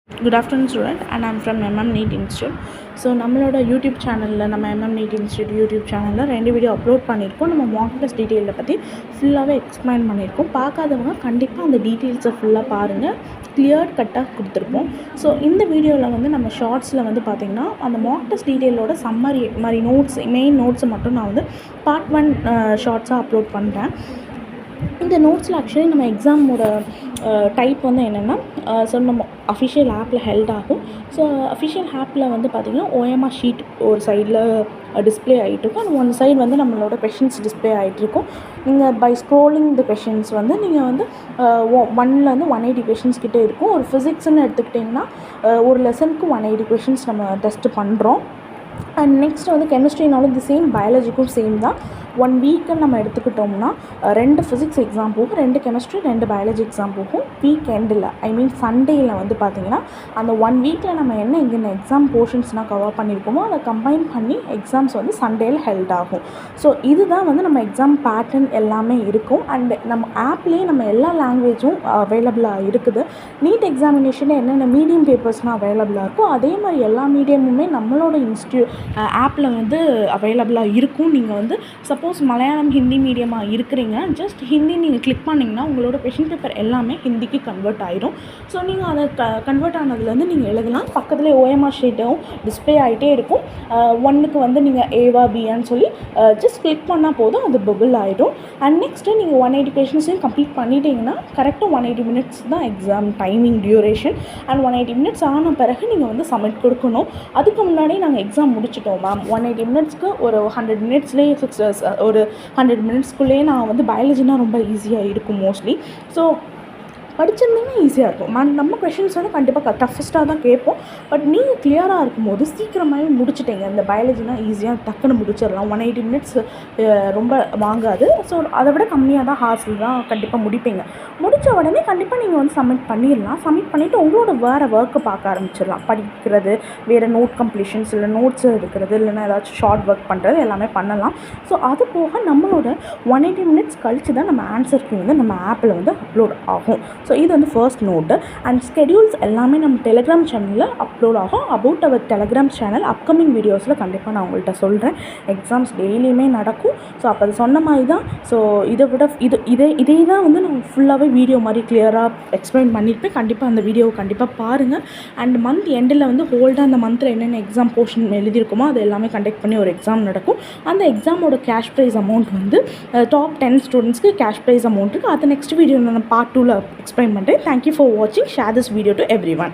Good afternoon student, and I'm from NEET Institute. So நம்மளோட YouTube சேனலில் நம்ம NEET Institute YouTube சேனலில் 2 video upload பண்ணியிருக்கோம். நம்ம மார்க் டெஸ்ட் டீட்டெயிலை பற்றி ஃபுல்லாகவே எக்ஸ்பிளைன் பண்ணியிருக்கோம். பார்க்காதவங்க கண்டிப்பாக அந்த டீட்டெயில்ஸை ஃபுல்லாக பாருங்கள். கிளியர் கட்டாக கொடுத்துருப்போம். ஸோ இந்த வீடியோவில் வந்து நம்ம ஷார்ட்ஸில் வந்து பார்த்திங்கன்னா அந்த மார்க் டெஸ்ட் டீட்டெயிலோட சம்மரி மாதிரி நோட்ஸ், மெயின் நோட்ஸை மட்டும் நான் வந்து பார்ட் 1 ஷார்ட்ஸாக அப்லோட் பண்ணுறேன். இந்த நோட்ஸில் ஆக்சுவலி நம்ம எக்ஸாமோட டைப் வந்து என்னென்னா, ஸோ நம்ம அஃபிஷியல் ஆப்பில் ஹெல்ட் ஆகும். ஸோ அஃபிஷியல் ஆப்பில் வந்து பார்த்திங்கன்னா OMR ஷீட் ஒரு சைடில் டிஸ்பிளே ஆகிட்டுருக்கும். அந்த ஒன் சைடு வந்து நம்மளோட கொஷின்ஸ் டிஸ்பிளே ஆகிட்டுருக்கும். நீங்கள் பை ஸ்க்ரோலிங் த கொஷின்ஸ் வந்து நீங்கள் வந்து 1லேருந்து 180 கொஷின்ஸ் கிட்டே இருக்கும். ஒரு ஃபிசிக்ஸ்ன்னு எடுத்துக்கிட்டிங்கன்னா ஒரு லெசனுக்கு 180 கொஷின்ஸ் நம்ம டெஸ்ட்டு பண்ணுறோம். அண்ட் நெக்ஸ்ட் வந்து கெமிஸ்ட்ரினாலும் தி சேம், பயாலஜிக்கும் சேம் தான். 1 வீக்குன்னு நம்ம எடுத்துக்கிட்டோம்னா 2 ஃபிசிக்ஸ் எக்ஸாம் போகும், 2 கெமிஸ்ட்ரி, 2 பயாலஜி எக்ஸாம் போகும். வீக் எண்டில் சண்டேயில் வந்து பார்த்திங்கன்னா அந்த 1 வீக்கில் நம்ம என்ன எக்ஸாம் போர்ஷன்ஸ்னால் கவர் பண்ணியிருக்கோமோ அதை கம்பைன் பண்ணி எக்ஸாம்ஸ் வந்து சண்டேயில் ஹெல்ட் ஆகும். ஸோ இதுதான் வந்து நம்ம எக்ஸாம் பேட்டர்ன் எல்லாமே இருக்கும். அண்ட் நம்ம ஆப்லேயே நம்ம எல்லா லாங்குவேஜும் அவைலபிளாக இருக்குது. நீட் எக்ஸாமினேஷனில் என்னென்ன மீடியம் பேப்பர்ஸ்னால் அவைலபிளாக இருக்கும், அதே மாதிரி எல்லா மீடியமுமே நம்மளோட ஆப்பில் வந்து அவைலபிளாக இருக்கும். நீங்கள் வந்து சப்போஸ் மலையாளம், ஹிந்தி மீடியமாக இருக்கிறீங்க, ஜஸ்ட் ஹிந்தி நீங்கள் கிளிக் பண்ணிங்கன்னா உங்களோட கொஷின் பேப்பர் எல்லாமே ஹிந்திக்கு கன்வெர்ட் ஆகிடும். ஸோ நீங்கள் அதை கன்வெர்ட் ஆனதுலேருந்து நீங்கள் எழுதலாம். பக்கத்தில் OMR ஷீட்டும் டிஸ்பிளே ஆகிட்டே இருக்கும். 1க்கு வந்து நீங்கள் ஏவா பியான்னு சொல்லி ஜஸ்ட் கிளிக் பண்ணால் போதும், அது பபிள் ஆகிடும். அண்ட் நெக்ஸ்ட்டு நீங்கள் 180 கொஷின்ஸையும் கம்ப்ளீட் பண்ணிட்டீங்கன்னா கரெக்டாக 180 மினிட்ஸ் தான் exam timing duration. And 180 minutes ஆன பிறகு நீங்கள் வந்து சப்மிட் கொடுக்கணும். அதுக்கு முன்னாடி நாங்கள் எக்ஸாம் முடிச்சிட்டோம் மேம், 180 மினிட்ஸ்க்கு ஒரு 100 மினிட்ஸ்லேயே ஒரு 100 மினிட்ஸ்க்குள்ளேயே நான் வந்து பயாலஜினா ரொம்ப ஈஸியாக இருக்கும் மோஸ்ட்லி. ஸோ படிச்சிருந்தீங்கன்னா ஈஸியாக இருக்கும். நம்ம கொஷின்ஸ் வந்து கண்டிப்பாக டஃபஸ்ட்டாக தான் கேட்போம். பட் நீங்கள் கிளியராக இருக்கும்போது சீக்கிரமாகவே முடிச்சுட்டீங்க. இந்த பயாலஜினா ஈஸியாக டக்குன்னு முடிச்சிடலாம். 180 மினிட்ஸ் ரொம்ப வாங்காது. ஸோ அதை விட கம்மியாக தான் ஹார்ஸில் தான் கண்டிப்பாக முடிப்பீங்க. முடித்த உடனே கண்டிப்பாக நீங்கள் வந்து சப்மிட் பண்ணிடலாம். சப்மிட் பண்ணிவிட்டு உங்களோட வேறு ஒர்க்கு பார்க்க ஆரம்பிச்சிடலாம். படிக்கிறது, வேறு நோட் கம்ப்ளீஷன்ஸ், இல்லை நோட்ஸ் எடுக்கிறது, இல்லைன்னா ஏதாச்சும் ஷார்ட் ஒர்க் பண்ணுறது எல்லாமே பண்ணலாம். ஸோ அது போக நம்மளோட 180 மினிட்ஸ் கழித்து தான் நம்ம ஆன்சர் கீ வந்து நம்ம ஆப்பில் வந்து அப்லோட் ஆகும். ஸோ இது வந்து ஃபர்ஸ்ட் நோட்டு. அண்ட் ஸ்கெடியூல்ஸ் எல்லாமே நம்ம டெலிகிராம் சேனலில் அப்லோட் ஆகும். About our Telegram channel upcoming வீடியோஸில் கண்டிப்பாக நான் உங்கள்கிட்ட சொல்கிறேன். எக்ஸாம்ஸ் டெய்லியுமே நடக்கும். ஸோ அப்போ அது சொன்ன மாதிரி தான். ஸோ இதை விட இதே தான் வந்து நான் ஃபுல்லாகவே வீடியோ மாதிரி கிளியராக எக்ஸ்பிளைன் பண்ணியிருப்பேன். கண்டிப்பாக அந்த வீடியோவை கண்டிப்பாக பாருங்கள். அண்ட் மந்த் எண்டில் வந்து ஹோல்டாக அந்த மந்தில் என்னென்ன எக்ஸாம் போர்ஷன் எழுதியிருக்குமோ அது எல்லாமே கண்டக்ட் பண்ணி ஒரு எக்ஸாம் நடக்கும். அந்த எக்ஸாமோட கேஷ் ப்ரைஸ் அமௌண்ட் வந்து டாப் 10 ஸ்டூடெண்ட்ஸ்க்கு கேஷ் ப்ரைஸ் அமௌண்ட் இருக்குது. அது நெக்ஸ்ட் வீடியோ நான் பார்ட் 2ல் எக்ஸ்பிளைன் பண்ணுறேன். Thank you for watching. Share this video to everyone.